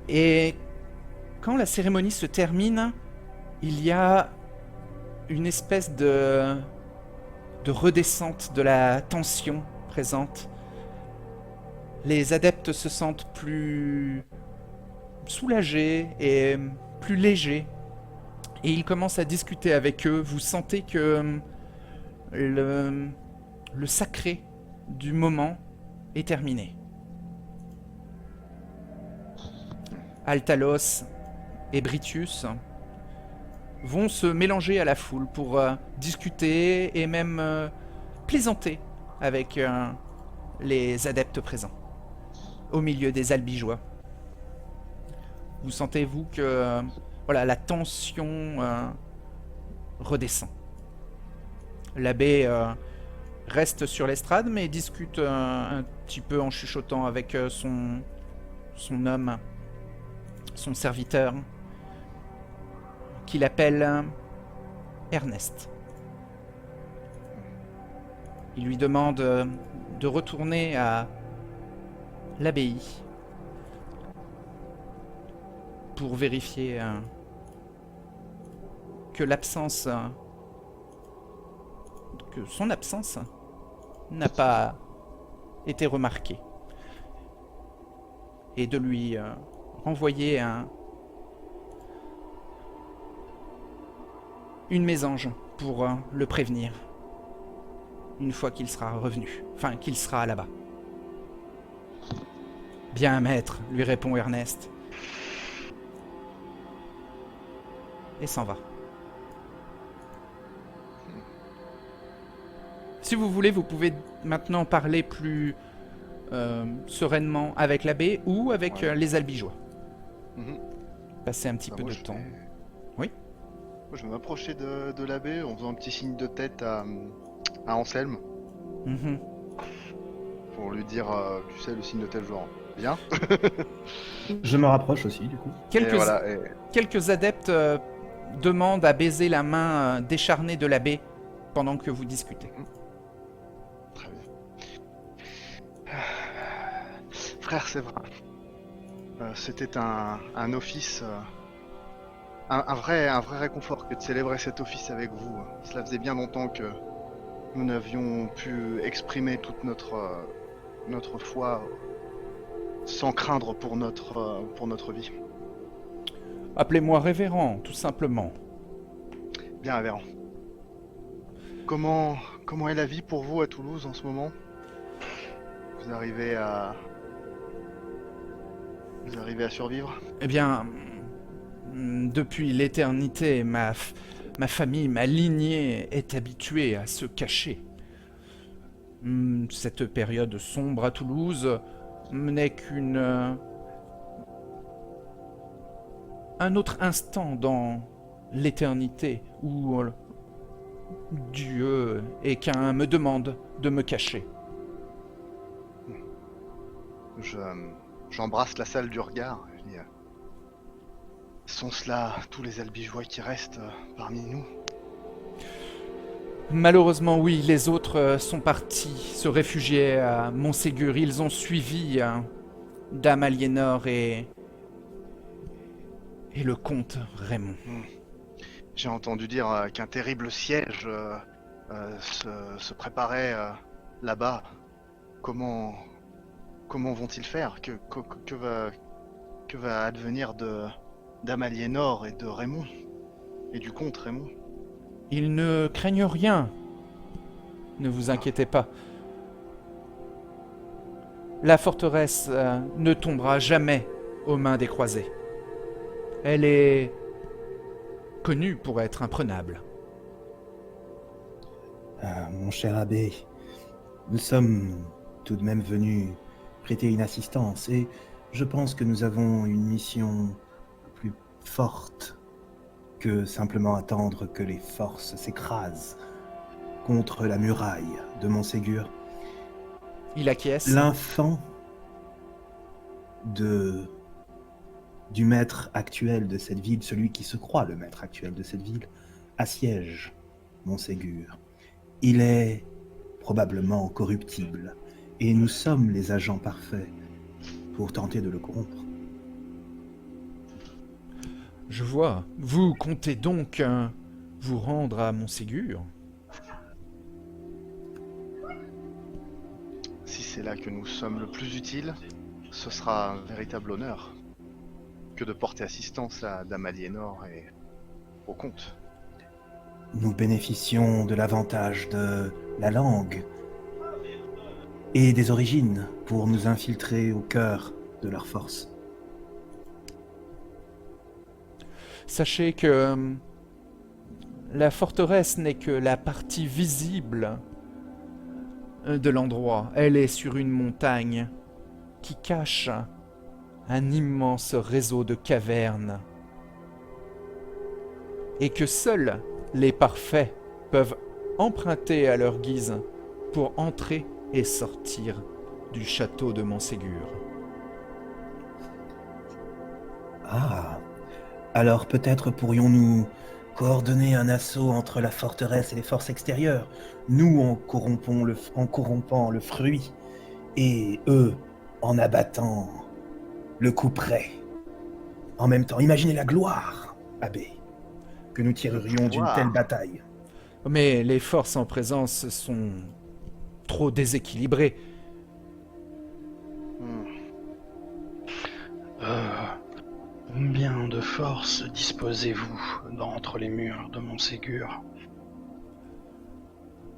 Et quand la cérémonie se termine, il y a une espèce de redescente de la tension présente. Les adeptes se sentent plus soulagés et plus légers. Et ils commencent à discuter avec eux. Vous sentez que le, le sacré du moment est terminé. Altalos et Britius vont se mélanger à la foule pour discuter et même plaisanter avec les adeptes présents, au milieu des albigeois. Vous sentez, vous, que voilà, la tension redescend. L'abbé reste sur l'estrade, mais discute un petit peu en chuchotant avec son homme, son serviteur, qu'il appelle Ernest. Il lui demande de retourner à l'abbaye pour vérifier que son absence n'a pas été remarquée et de lui renvoyer une mésange pour le prévenir une fois qu'il sera revenu, enfin qu'il sera là-bas. Bien, maître, lui répond Ernest. Et s'en va. Si vous voulez, vous pouvez maintenant parler plus sereinement avec l'abbé ou avec les albigeois. Mhm. Passer un petit peu Moi, de temps. Oui. moi, je vais m'approcher de l'abbé en faisant un petit signe de tête à Anselme Mhm. pour lui dire, tu sais, le signe de tête genre, viens. Je me rapproche aussi, du coup. Et voilà. Quelques adeptes demandent à baiser la main décharnée de l'abbé pendant que vous discutez. Très bien. Frère, c'est vrai. C'était un office, un vrai réconfort que de célébrer cet office avec vous. Cela faisait bien longtemps que nous n'avions pu exprimer toute notre foi sans craindre pour notre vie. Appelez-moi révérend, tout simplement. Bien, révérend. Comment est la vie pour vous à Toulouse en ce moment? Vous arrivez à survivre? Eh bien, depuis l'éternité, ma famille, ma lignée est habituée à se cacher. Cette période sombre à Toulouse n'est un autre instant dans l'éternité où Dieu et qu'un me demande de me cacher. J'embrasse la salle du regard. Je dis, sont-ce là tous les albigeois qui restent parmi nous? Malheureusement, oui, les autres sont partis se réfugier à Montségur. Ils ont suivi Dame Aliénor et le comte Raymond. J'ai entendu dire qu'un terrible siège se préparait là-bas. Comment vont-ils faire? Que va advenir de Dame Aliénor et de Raymond? Et du comte Raymond? Ils ne craignent rien. Ne vous inquiétez pas. La forteresse ne tombera jamais aux mains des croisés. Elle est connue pour être imprenable. Mon cher abbé, nous sommes tout de même venus prêter une assistance et je pense que nous avons une mission plus forte que simplement attendre que les forces s'écrasent contre la muraille de Montségur. Il acquiesce. L'infant du maître actuel de cette ville, celui qui se croit le maître actuel de cette ville, assiège Montségur. Il est probablement corruptible, et nous sommes les agents parfaits pour tenter de le corrompre. Je vois. Vous comptez donc vous rendre à Montségur? Si c'est là que nous sommes le plus utiles, ce sera un véritable honneur que de porter assistance à Dame Aliénor et au comte. Nous bénéficions de l'avantage de la langue et des origines pour nous infiltrer au cœur de leur force. Sachez que la forteresse n'est que la partie visible de l'endroit. Elle est sur une montagne qui cache un immense réseau de cavernes. Et que seuls les parfaits peuvent emprunter à leur guise pour entrer et sortir du château de Montségur. Ah, alors peut-être pourrions-nous coordonner un assaut entre la forteresse et les forces extérieures, nous en corrompant le fruit, et eux en abattant le couperet. En même temps, imaginez la gloire, abbé, que nous tirerions d'une telle bataille. Mais les forces en présence sont trop déséquilibrées. Combien de forces disposez-vous d'entre les murs de Montségur?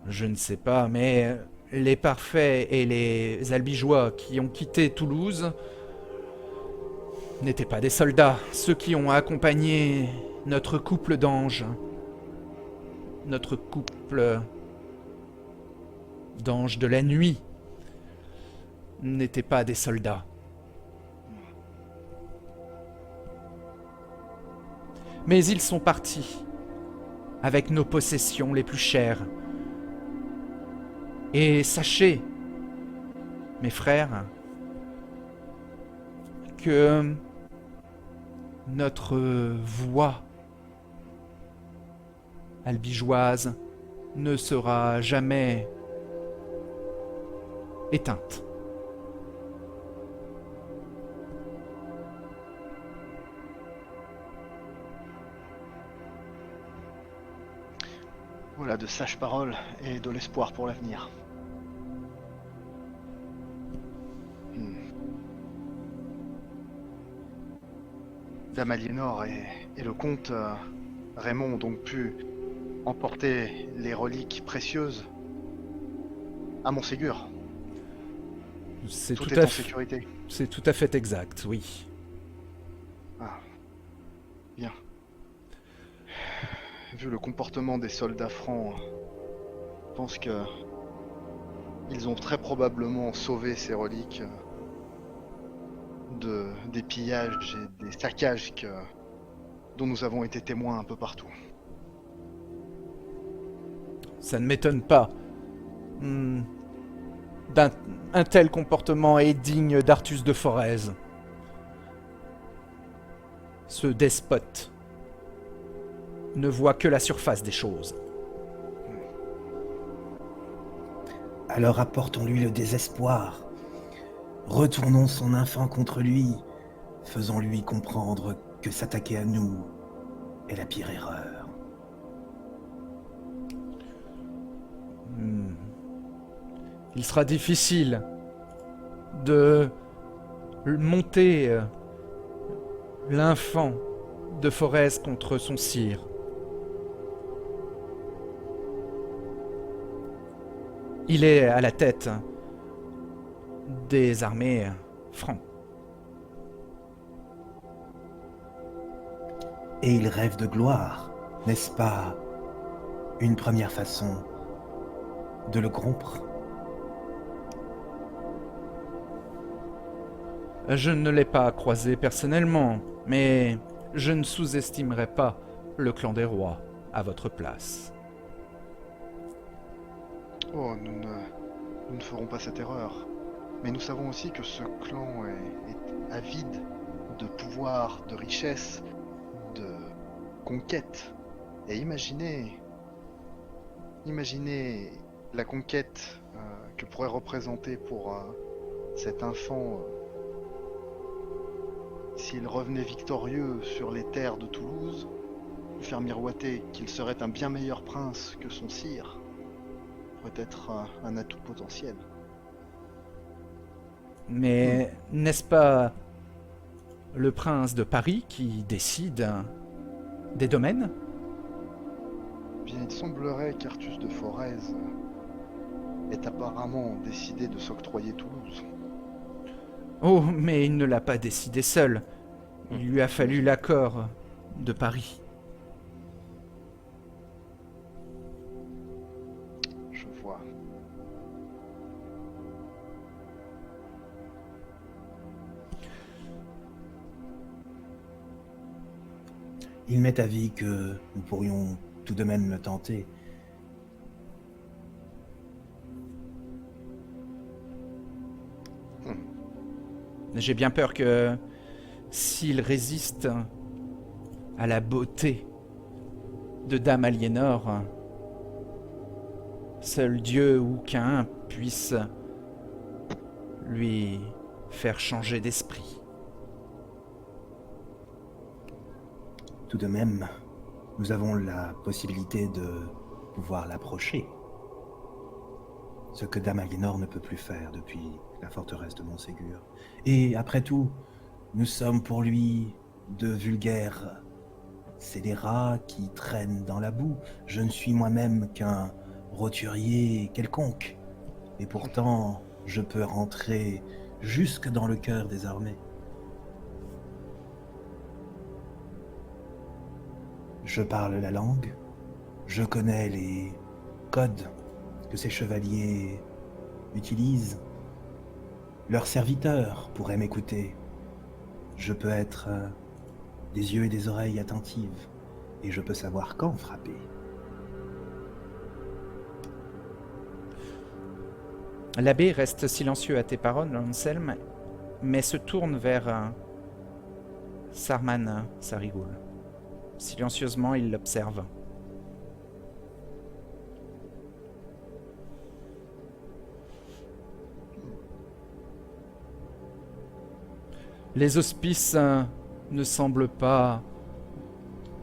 Je ne sais pas, mais les parfaits et les albigeois qui ont quitté Toulouse n'étaient pas des soldats. Ceux qui ont accompagné notre couple d'anges. Notre couple d'anges de la nuit n'étaient pas des soldats. Mais ils sont partis avec nos possessions les plus chères. Et sachez, mes frères, que notre voix albigeoise ne sera jamais éteinte. Voilà de sages paroles et de l'espoir pour l'avenir. Dame Aliénor et le comte Raymond ont donc pu emporter les reliques précieuses à Montségur. C'est Tout tout est à en fait, sécurité. c'est tout à fait exact, oui. Ah, bien. Vu le comportement des soldats francs, je pense que ils ont très probablement sauvé ces reliques des pillages et des saccages dont nous avons été témoins un peu partout. Ça ne m'étonne pas. Un tel comportement est digne d'Artus de Forez. Ce despote ne voit que la surface des choses. Alors apportons-lui le désespoir. Retournons son enfant contre lui, faisons-lui comprendre que s'attaquer à nous est la pire erreur. Il sera difficile de monter l'infant de Forez contre son sire. Il est à la tête des armées francs. Et il rêve de gloire, n'est-ce pas une première façon de le corrompre? Je ne l'ai pas croisé personnellement, mais je ne sous-estimerai pas le clan des rois à votre place. Oh, nous ne ferons pas cette erreur. Mais nous savons aussi que ce clan est avide de pouvoir, de richesse, de conquête. Et imaginez la conquête que pourrait représenter pour cet enfant s'il revenait victorieux sur les terres de Toulouse, lui faire miroiter qu'il serait un bien meilleur prince que son sire pourrait être un atout potentiel. Mais n'est-ce pas le prince de Paris qui décide des domaines? Bien, il semblerait qu'Artus de Forez ait apparemment décidé de s'octroyer Toulouse. Oh, mais il ne l'a pas décidé seul. Il lui a fallu l'accord de Paris. Je vois. Il m'est avis que nous pourrions tout de même le tenter. J'ai bien peur que s'il résiste à la beauté de Dame Aliénor, seul Dieu ou qu'un puisse lui faire changer d'esprit. Tout de même, nous avons la possibilité de pouvoir l'approcher. Ce que Dame Aliénor ne peut plus faire depuis la forteresse de Montségur. Et après tout, nous sommes pour lui de vulgaires scélérats qui traînent dans la boue. Je ne suis moi-même qu'un roturier quelconque. Et pourtant, je peux rentrer jusque dans le cœur désormais. Je parle la langue, je connais les codes que ces chevaliers utilisent. Leurs serviteurs pourraient m'écouter. Je peux être des yeux et des oreilles attentives, et je peux savoir quand frapper. L'abbé reste silencieux à tes paroles, Anselme, mais se tourne vers Sarman Sarigoul. Silencieusement, il l'observe. Les auspices ne semblent pas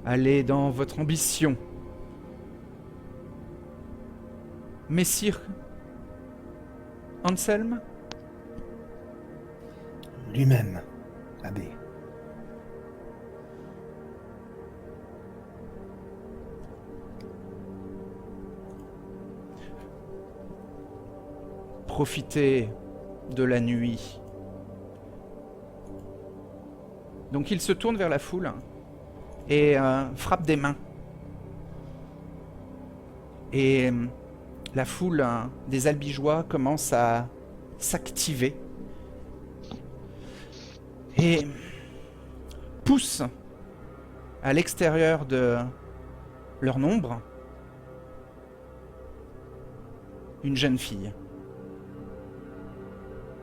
aller dans votre ambition. Messire Anselme? Lui-même, abbé. Profitez de la nuit. Donc il se tourne vers la foule et frappe des mains. Et la foule des albigeois commence à s'activer et pousse à l'extérieur de leur nombre une jeune fille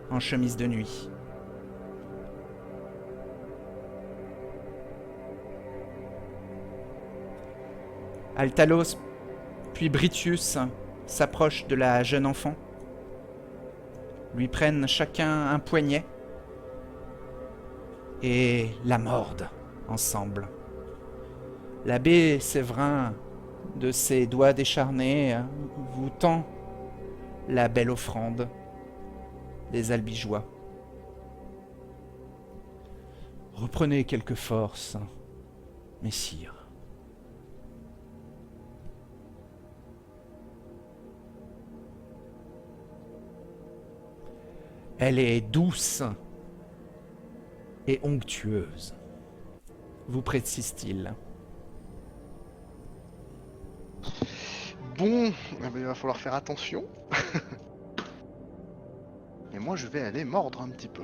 en chemise de nuit. Altalos puis Britius s'approchent de la jeune enfant, lui prennent chacun un poignet et la mordent ensemble. L'abbé Séverin, de ses doigts décharnés, vous tend la belle offrande des albigeois. Reprenez quelque force, messire. Elle est douce et onctueuse, vous précise-t-il. Bon, eh ben, il va falloir faire attention. Et moi, je vais aller mordre un petit peu.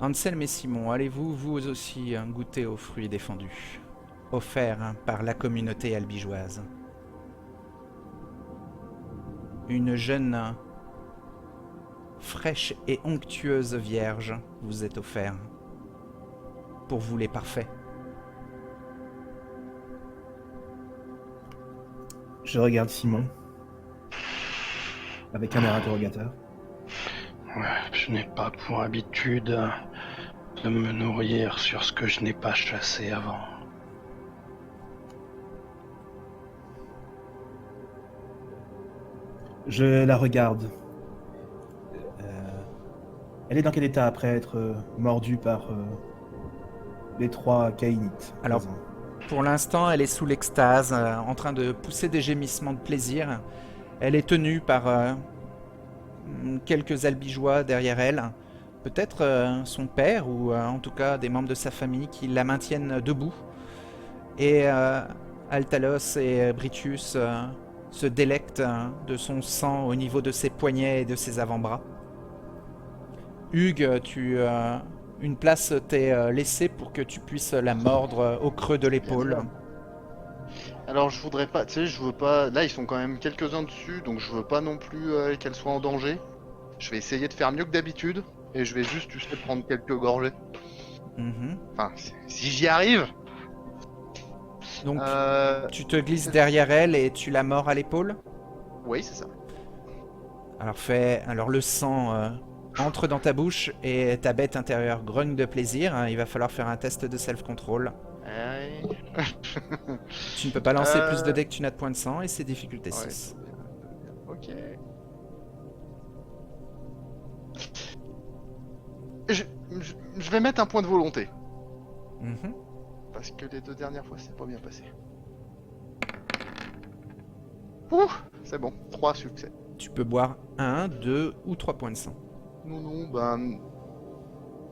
Anselme et Simon, allez-vous vous aussi goûter aux fruits défendus, offerts par la communauté albigeoise? Une jeune, fraîche et onctueuse vierge vous est offerte. Pour vous les parfaits. Je regarde Simon avec un air interrogateur. Ouais, je n'ai pas pour habitude de me nourrir sur ce que je n'ai pas chassé avant. Je la regarde. Elle est dans quel état après être mordue par les 3 Kainites? Alors, pour l'instant, elle est sous l'extase, en train de pousser des gémissements de plaisir. Elle est tenue par quelques albigeois derrière elle. Peut-être son père, ou en tout cas des membres de sa famille qui la maintiennent debout. Et Altalos et Britius se délectent de son sang au niveau de ses poignets et de ses avant-bras. Hugues, une place t'est laissée pour que tu puisses la mordre au creux de l'épaule. Alors je voudrais pas, tu sais, je veux pas. Là ils sont quand même quelques-uns dessus, donc je veux pas non plus qu'elle soit en danger. Je vais essayer de faire mieux que d'habitude et je vais juste, tu sais, prendre quelques gorgées. Mhm. Enfin, si j'y arrive. Donc tu te glisses derrière elle et tu la mords à l'épaule. Oui, c'est ça. Alors le sang entre dans ta bouche et ta bête intérieure grogne de plaisir. Il va falloir faire un test de self-control. Ouais. Tu ne peux pas lancer plus de dés que tu n'as de points de sang et c'est difficulté Ouais, 6. ok. Je vais mettre un point de volonté. Mhm. Parce que les 2 dernières fois, c'est pas bien passé. Ouh, c'est bon, 3 succès. Tu peux boire 1, 2 ou 3 points de sang. Non, ben...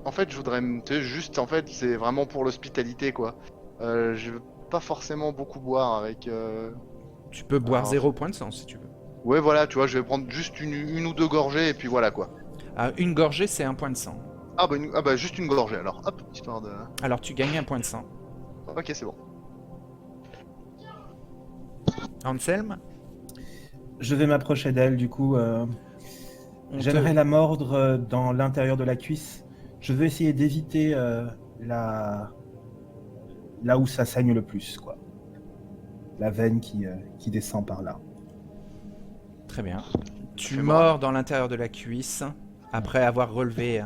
En fait, je voudrais... Tu sais, juste, en fait, c'est vraiment pour l'hospitalité, quoi. Je veux pas forcément beaucoup boire avec... Tu peux boire Alors, 0 point de sang si tu veux. Ouais, voilà, tu vois, je vais prendre juste une ou 2 gorgées, et puis voilà, quoi. Une gorgée, c'est 1 point de sang. Ah bah, juste une gorgée, alors. Hop, histoire de... Alors tu gagnes 1 point de sang. Ok, c'est bon. Anselme, Je vais m'approcher d'elle, du coup. J'aimerais la mordre dans l'intérieur de la cuisse. Je veux essayer d'éviter là où ça saigne le plus, quoi. La veine qui descend par là. Très bien. Tu Fais-moi. mords dans l'intérieur de la cuisse après avoir relevé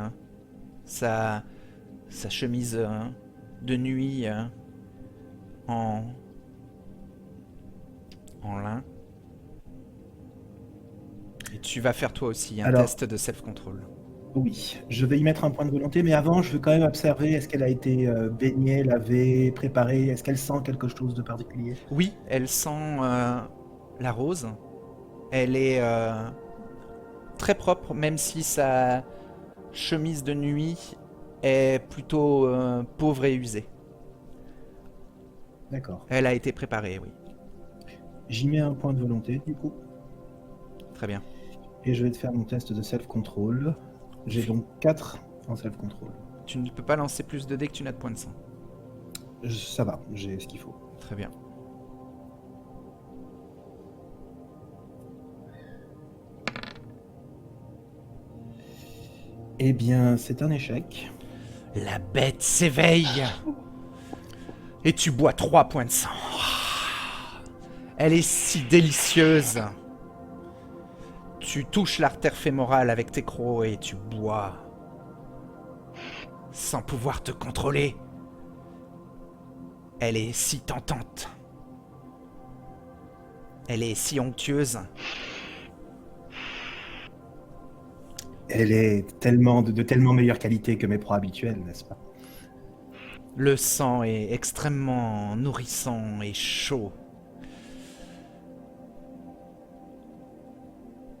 sa chemise de nuit en lin. Et tu vas faire toi aussi un Alors, test de self-control. Oui, je vais y mettre un point de volonté, mais avant, je veux quand même observer, est-ce qu'elle a été baignée, lavée, préparée, est-ce qu'elle sent quelque chose de particulier? Oui, elle sent la rose. Elle est très propre, même si sa chemise de nuit est plutôt pauvre et usée. D'accord. Elle a été préparée, oui. J'y mets un point de volonté, du coup, Très bien. et je vais te faire mon test de self-control. J'ai donc 4 en self-control. Tu ne peux pas lancer plus de dés que tu n'as de points de sang. Ça va, j'ai ce qu'il faut. Très bien. Eh bien, c'est un échec. La bête s'éveille. Et tu bois 3 points de sang. Elle est si délicieuse. Tu touches l'artère fémorale avec tes crocs et tu bois. Sans pouvoir te contrôler. Elle est si tentante. Elle est si onctueuse. Elle est tellement de tellement meilleure qualité que mes proies habituelles, n'est-ce pas? Le sang est extrêmement nourrissant et chaud.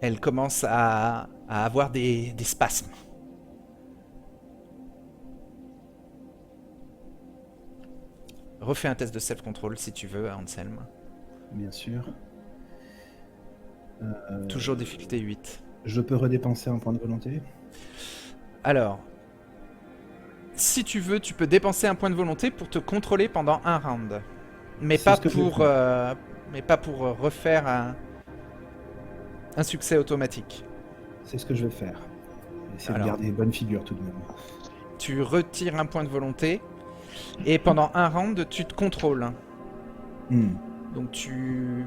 Elle commence à avoir des spasmes. Refais un test de self-control si tu veux, Anselme. Bien sûr. Toujours difficulté 8. Je peux redépenser un point de volonté? Alors, si tu veux, tu peux dépenser un point de volonté pour te contrôler pendant un round. Mais C'est pas ce que je vais pour, refaire un succès automatique. C'est ce que je vais faire. Essayer Alors. de garder bonne figure tout de même. Tu retires un point de volonté et pendant un round, tu te contrôles. Hmm. Donc tu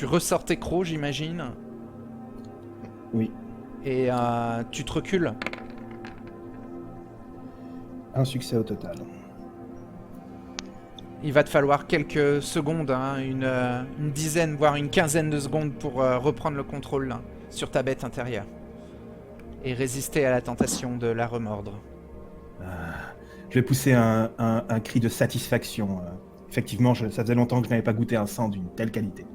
ressors tes crocs, j'imagine, Oui, et tu te recules. un succès au total. Il va te falloir quelques secondes, hein, une dizaine, voire une quinzaine de secondes pour reprendre le contrôle là, sur ta bête intérieure et résister à la tentation de la remordre. Je vais pousser un cri de satisfaction. Effectivement, ça faisait longtemps que je n'avais pas goûté un sang d'une telle qualité.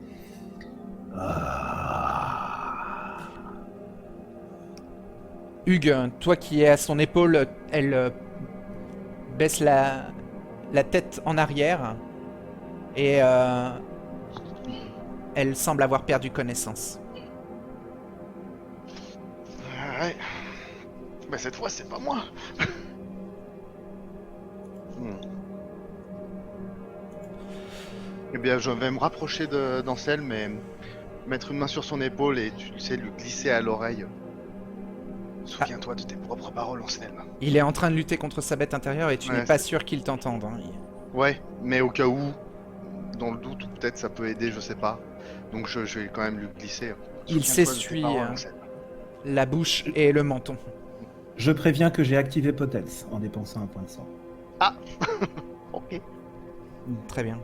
Hugues, toi qui es à son épaule, elle baisse la tête en arrière et elle semble avoir perdu connaissance. Ouais. Bah cette fois, c'est pas moi. Eh bien, je vais me rapprocher d'Anselme et mettre une main sur son épaule et tu sais, lui glisser à l'oreille. Souviens-toi de tes propres paroles, Anselme. Il est en train de lutter contre sa bête intérieure et tu Ouais, n'es pas sûr qu'il t'entende. Hein. Ouais, mais au cas où, dans le doute, ou peut-être ça peut aider, je sais pas. Donc je vais quand même lui glisser. Il Souviens-toi de tes s'essuie paroles, Anselme. la bouche et le menton. Je préviens que j'ai activé Potels en dépensant un point de sang. Ok. Très bien.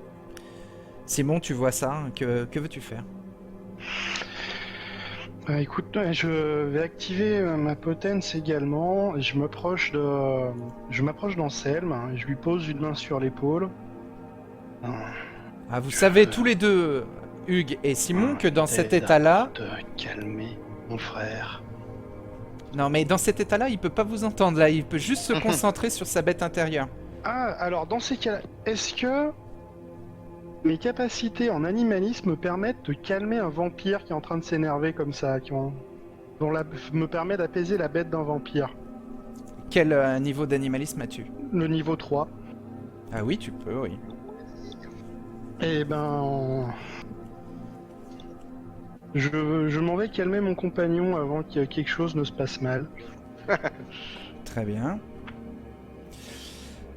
Simon, tu vois ça, hein, que veux-tu faire? Écoute, je vais activer ma potence également. Je m'approche d'Anselme, hein, et je lui pose une main sur l'épaule. Ah, vous savez tous les deux, Hugues et Simon, que dans cet T'aide état-là... de calmer mon frère. Non, mais dans cet état-là, il peut pas vous entendre, là. Il peut juste se concentrer sur sa bête intérieure. Ah, alors dans ces cas-là, est-ce que mes capacités en animalisme me permettent de calmer un vampire qui est en train de s'énerver comme ça, me permet d'apaiser la bête d'un vampire? Quel niveau d'animalisme as-tu? Le niveau 3. Ah oui, tu peux, oui. Eh ben... Je m'en vais calmer mon compagnon avant que quelque chose ne se passe mal. Très bien.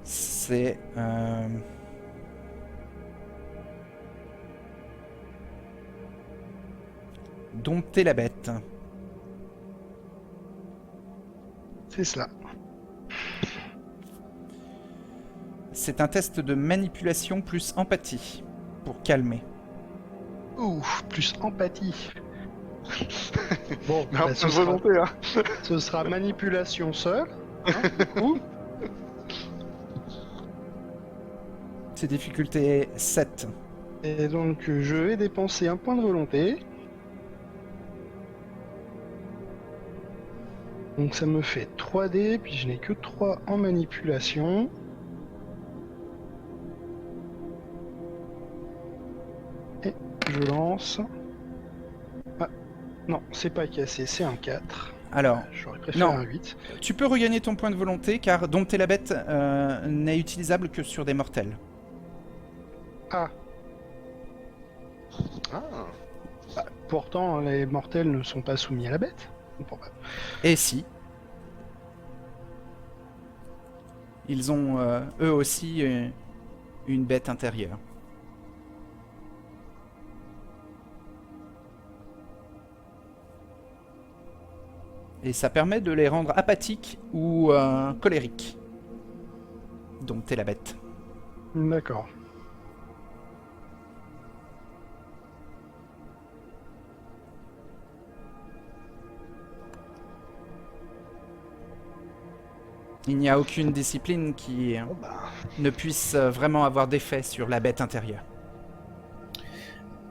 C'est... dompter la bête. C'est cela. C'est un test de manipulation plus empathie pour calmer. Ouf, plus empathie. Bon, Mais un peu de volonté, hein. ce sera manipulation seule. Hein, du coup. C'est difficulté 7. Et donc je vais dépenser un point de volonté. Donc ça me fait 3D, puis je n'ai que 3 en manipulation. Et je lance. Ah, non, c'est pas cassé, c'est un 4. Alors, J'aurais préféré non. un 8. tu peux regagner ton point de volonté car dompter la bête n'est utilisable que sur des mortels. Ah, Ah. pourtant les mortels ne sont pas soumis à la bête. Bon, bah, Et si. Ils ont eux aussi une bête intérieure. Et ça permet de les rendre apathiques ou colériques. Dompter la bête. d'accord. Il n'y a aucune discipline qui Bon bah. ne puisse vraiment avoir d'effet sur la bête intérieure.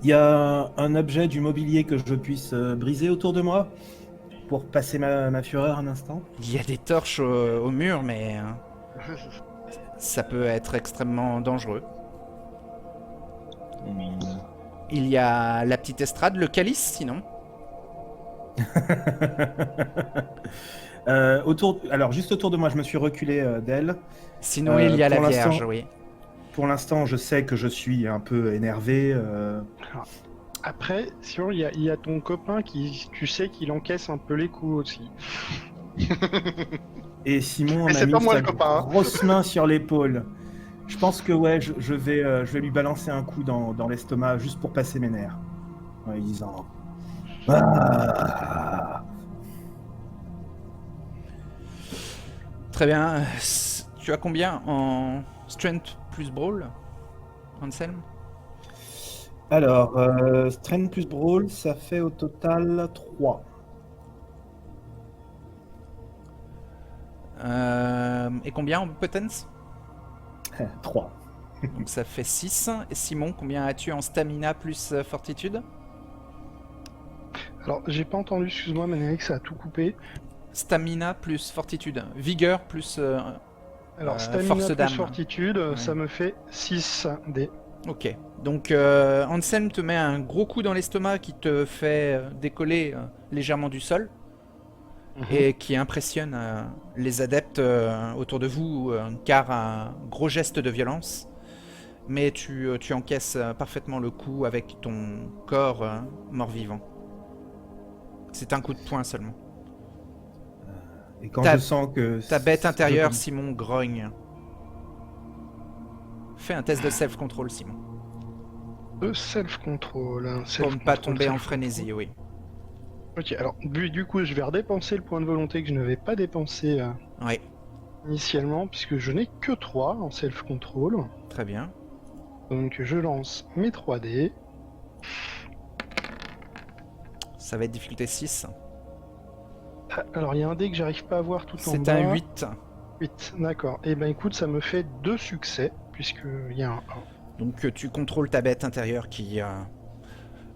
Il y a un objet du mobilier que je puisse briser autour de moi pour passer ma fureur un instant. Il y a des torches au mur, mais ça peut être extrêmement dangereux. Il y a la petite estrade, le calice, sinon. Alors, juste autour de moi, je me suis reculé d'elle. Sinon, il y a la pour l'instant- Vierge, oui. Pour l'instant, je sais que je suis un peu énervé. Après, sinon, il y a ton copain qui, tu sais qu'il encaisse un peu les coups aussi. Et Simon Mais m'a c'est mis pas moi sa le copain, hein. grosse main sur l'épaule. Je pense que ouais, je vais lui balancer un coup dans l'estomac juste pour passer mes nerfs. En lui disant... Ah. Très bien. Tu as combien en Strength plus Brawl, Anselm? Alors, Strength plus Brawl, ça fait au total 3. Et combien en Potence? 3. Donc ça fait 6. Et Simon, combien as-tu en Stamina plus Fortitude? Alors, j'ai pas entendu, excuse-moi, Manérik, ça a tout coupé. Stamina plus Fortitude. Vigueur plus... Alors, stamina force plus d'âme. fortitude, Ouais. ça me fait 6 dés. Ok. Donc Anselm te met un gros coup dans l'estomac qui te fait décoller légèrement du sol. Et qui impressionne les adeptes autour de vous, car un gros geste de violence. Mais tu encaisses parfaitement le coup avec ton corps mort-vivant. C'est un coup de poing seulement. Et quand Ta- je sens que... Ta bête intérieure, je- Simon, grogne. Fais un test de self-control, Simon. De self-control. Pour ne pas tomber en frénésie, oui. Ok, alors du coup, je vais redépenser le point de volonté que je n'avais pas dépensé Oui, initialement, puisque je n'ai que 3 en self-control. très bien. Donc je lance mes 3 dés. Ça va être difficulté 6. Ah, alors il y a un dé que j'arrive pas à voir tout en bas. C'est un 8. 8, d'accord. Et ben écoute, ça me fait 2 succès, puisqu'il y a un 1. Donc tu contrôles ta bête intérieure qui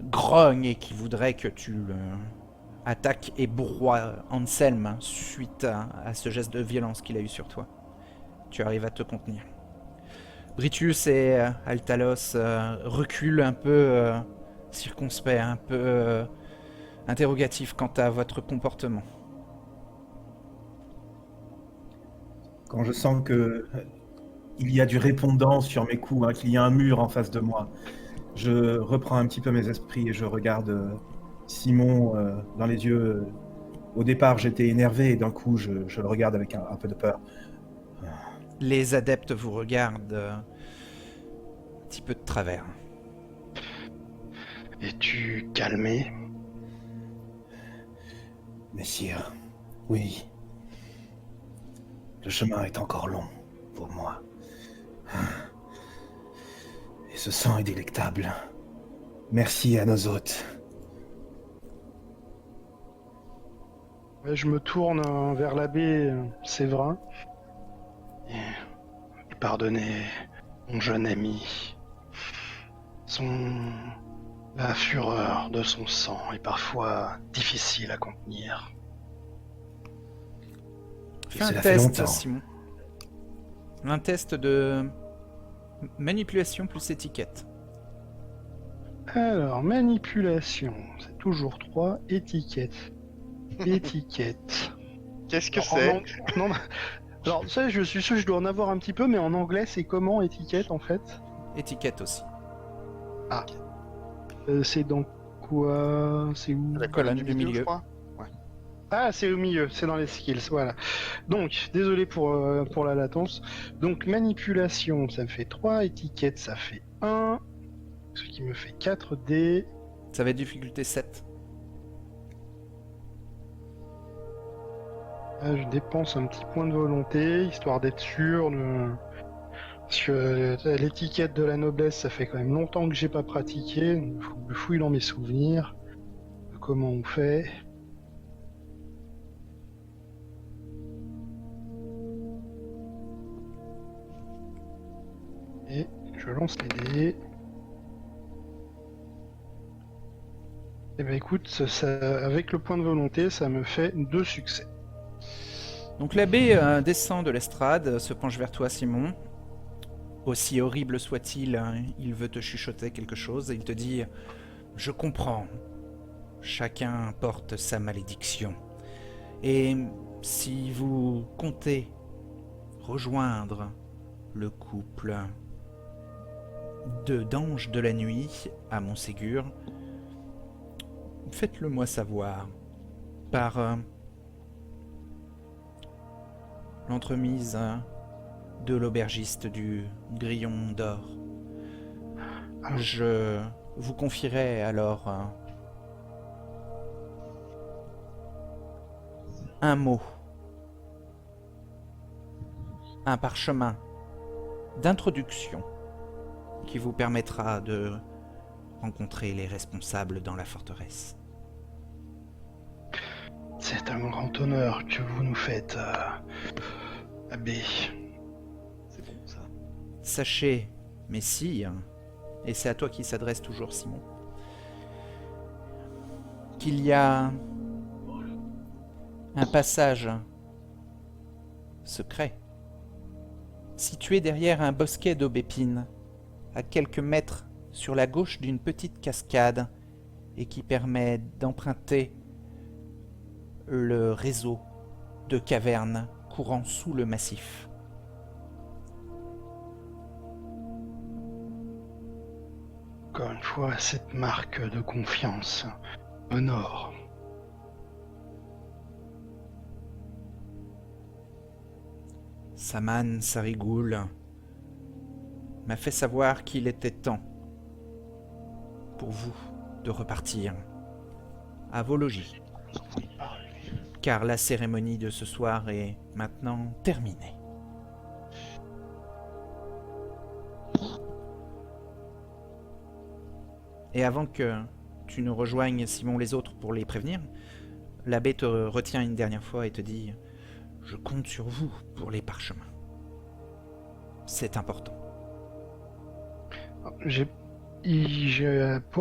grogne et qui voudrait que tu attaques et broies Anselm suite à ce geste de violence qu'il a eu sur toi. Tu arrives à te contenir. Britus et Altalos reculent un peu circonspects, un peu interrogatifs quant à votre comportement. Quand je sens que il y a du répondant sur mes coups, hein, qu'il y a un mur en face de moi, je reprends un petit peu mes esprits et je regarde Simon dans les yeux. Au départ, j'étais énervé et d'un coup, je le regarde avec un peu de peur. Les adeptes vous regardent un petit peu de travers. Es-tu calmé? Messire, oui. Le chemin est encore long pour moi. Et ce sang est délectable. Merci à nos hôtes. Ouais, je me tourne vers l'abbé Séverin. Et pardonnez, mon jeune ami. La fureur de son sang est parfois difficile à contenir. Fais un cela fait test, longtemps. Simon. Un test de manipulation plus étiquette. Alors, manipulation, c'est toujours 3. Étiquette. Étiquette. Qu'est-ce que En c'est? non, alors, ça, je suis sûr que je dois en avoir un petit peu, mais en anglais, c'est comment étiquette en fait? Étiquette aussi. C'est dans quoi? C'est où? La colonne du du milieu. je crois. Ah, c'est au milieu, c'est dans les skills, voilà. Donc, désolé pour la latence. Donc, manipulation, ça me fait 3. Étiquette, ça fait 1. Ce qui me fait 4 dés. Ça va être difficulté 7. Là, je dépense un petit point de volonté, histoire d'être sûr de... Parce que l'étiquette de la noblesse, ça fait quand même longtemps que j'ai pas pratiqué. Donc, faut que je fouille dans mes souvenirs de comment on fait. Et je lance les dés. Et ben écoute, avec le point de volonté, ça me fait 2 succès. Donc l'abbé descend de l'estrade, se penche vers toi, Simon. Aussi horrible soit-il, il veut te chuchoter quelque chose et il te dit « Je comprends. Chacun porte sa malédiction. Et si vous comptez rejoindre le couple d'anges de la nuit à Montségur, faites-le moi savoir par l'entremise de l'aubergiste du Grillon d'Or. Je vous confierai alors un mot, un parchemin d'introduction qui vous permettra de rencontrer les responsables dans la forteresse. C'est un grand honneur que vous nous faites, abbé. C'est bon ça. Sachez, messire, et c'est à toi qui s'adresse toujours Simon, qu'il y a un passage secret situé derrière un bosquet d'aubépines à quelques mètres sur la gauche d'une petite cascade et qui permet d'emprunter le réseau de cavernes courant sous le massif. Encore une fois, cette marque de confiance honore. Saman Sarigoul m'a fait savoir qu'il était temps pour vous de repartir à vos logis, car la cérémonie de ce soir est maintenant terminée. Et avant que tu ne rejoignes Simon les autres pour les prévenir, l'abbé te retient une dernière fois et te dit « Je compte sur vous pour les parchemins. C'est important. »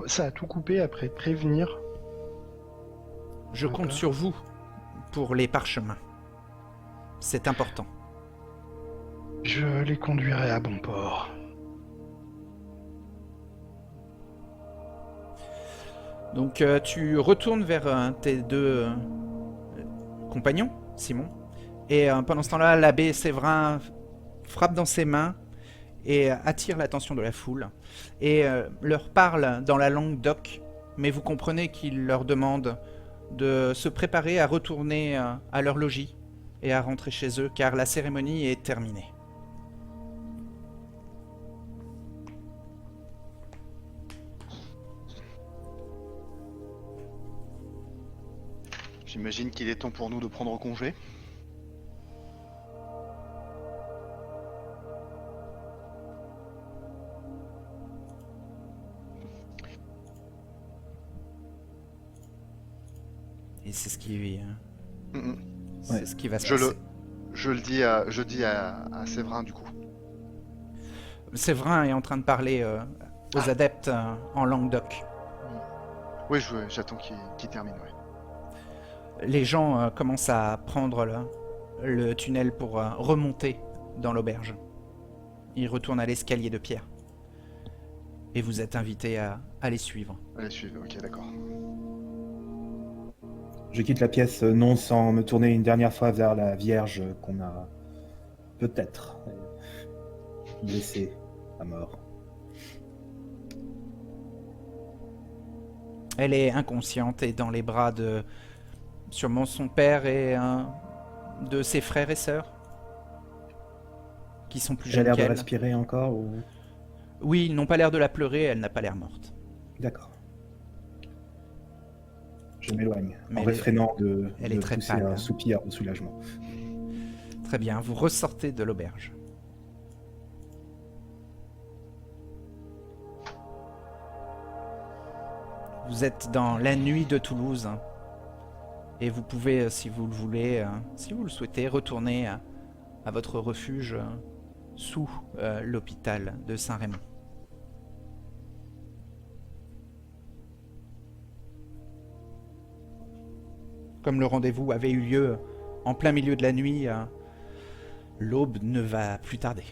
Ça a tout coupé après prévenir. Je compte sur vous pour les parchemins. C'est important. Je les conduirai à bon port. Donc tu retournes vers tes deux compagnons, Simon. Et pendant ce temps-là, l'abbé Séverin frappe dans ses mains et attire l'attention de la foule. Et leur parle dans la langue d'oc. Mais vous comprenez qu'il leur demande de se préparer à retourner à leur logis et à rentrer chez eux, car la cérémonie est terminée. J'imagine qu'il est temps pour nous de prendre congé. Et c'est ce qui, Mhm. c'est ce qui va se Je passer. je dis à Séverin du coup. Séverin est en train de parler aux adeptes en langue d'oc. Oui, j'attends qu'il termine, ouais. Les gens commencent à prendre le tunnel pour remonter dans l'auberge. Ils retournent à l'escalier de pierre. Et vous êtes invités à les suivre. Allez, suivez, ok, d'accord. Je quitte la pièce non sans me tourner une dernière fois vers la Vierge qu'on a peut-être blessée à mort. Elle est inconsciente et dans les bras de sûrement son père et de ses frères et sœurs qui sont plus Elle a jeunes l'air de qu'elle. respirer encore ou... Oui, ils n'ont pas l'air de la pleurer, elle n'a pas l'air morte. D'accord. Je m'éloigne, Mais en elle est- réfrénant elle de est très pousser pâle, un hein. soupir de soulagement. Très bien, vous ressortez de l'auberge. Vous êtes dans la nuit de Toulouse. Hein, et vous pouvez, si vous le voulez, si vous le souhaitez, retourner à votre refuge sous l'hôpital de Saint-Raymond. Comme le rendez-vous avait eu lieu en plein milieu de la nuit, l'aube ne va plus tarder.